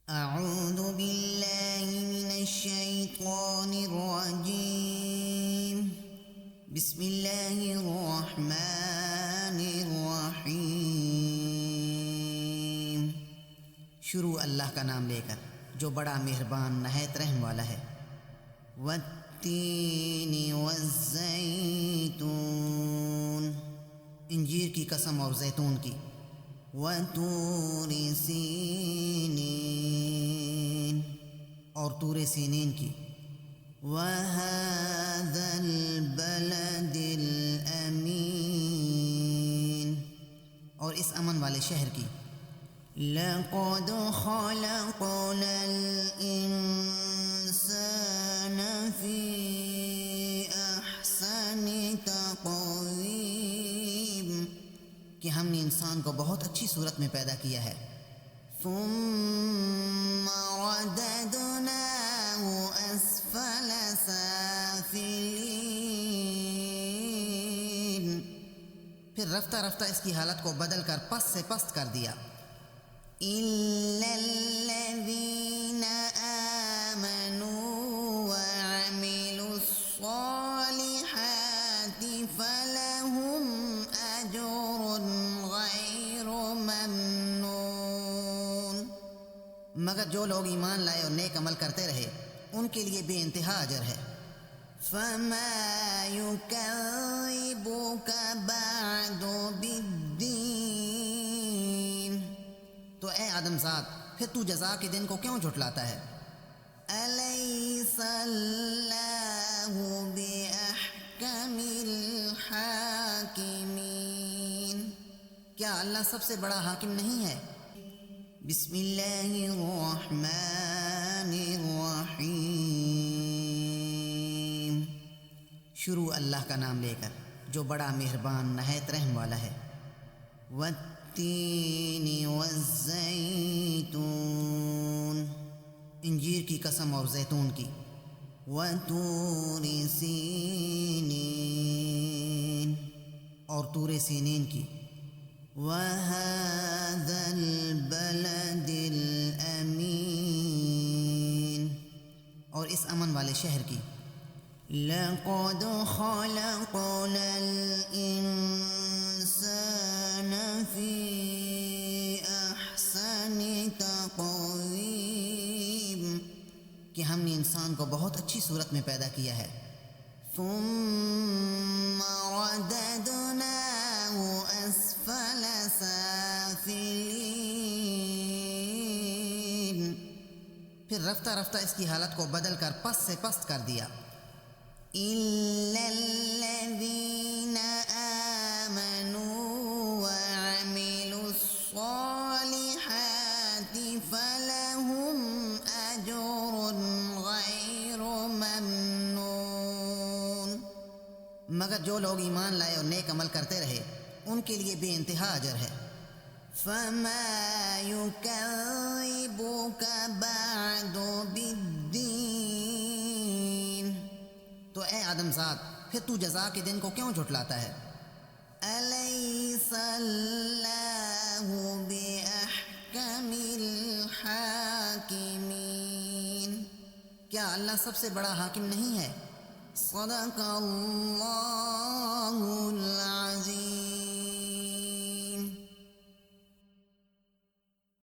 أعوذ بالله من الشيطان الرجيم. بسم الله الرحمن الرحیم. شروع اللہ کا نام لے کر جو بڑا مہربان نہایت رحم والا ہے. والتین والزیتون، انجیر کی قسم اور زیتون کی. وطور سینین، اور طور سینین کی. وہذا البلد الامین، اور اس امن والے شہر کی. لقد خلقنا الانسان فی احسن تقویم، کہ ہم نے انسان کو بہت اچھی صورت میں پیدا کیا ہے. ثم رددناه اسفل سافلین، پھر رفتہ رفتہ اس کی حالت کو بدل کر پست سے پست کر دیا. الا الذین آمنوا وعملوا الصالحات فلهم اجر غیر ممنون، مگر جو لوگ ایمان لائے اور نیک عمل کرتے رہے ان کے لیے بے انتہا اجر ہے. فما یکذبک بعد بالدین، تو اے آدم زاد پھر تو جزا کے دن کو کیوں جھٹلاتا ہے؟ الیس اللہ باحکم الحاکمین، کیا اللہ سب سے بڑا حاکم نہیں ہے؟ بسم اللہ الرحمن الرحیم. شروع اللہ کا نام لے کر جو بڑا مہربان نہایت رحم والا ہے. والتین والزیتون، انجیر کی قسم اور زیتون کی. وطور سینین، اور طور سینین کی. وہذا البلد الامین، اور اس امن والے شہر کی. لقد خلقنا الانسان فی احسن تقویم، کہ ہم نے انسان کو بہت اچھی صورت میں پیدا کیا ہے. ثم رددناه اسفل سافلین، پھر رفتہ رفتہ اس کی حالت کو بدل کر پست سے پست کر دیا. الا الذین آمنوا وعملوا الصالحات فلهم اجر غیر ممنون، مگر جو لوگ ایمان لائے اور نیک عمل کرتے رہے ان کے لیے بے انتہا اجر ہے. فما یکذبک بعد بالدین، تو اے آدم زاد پھر تو جزا کے دن کو کیوں جھٹلاتا ہے؟ الیس اللہ باحکم الحاکمین، کیا اللہ سب سے بڑا حاکم نہیں ہے؟ صدق اللہ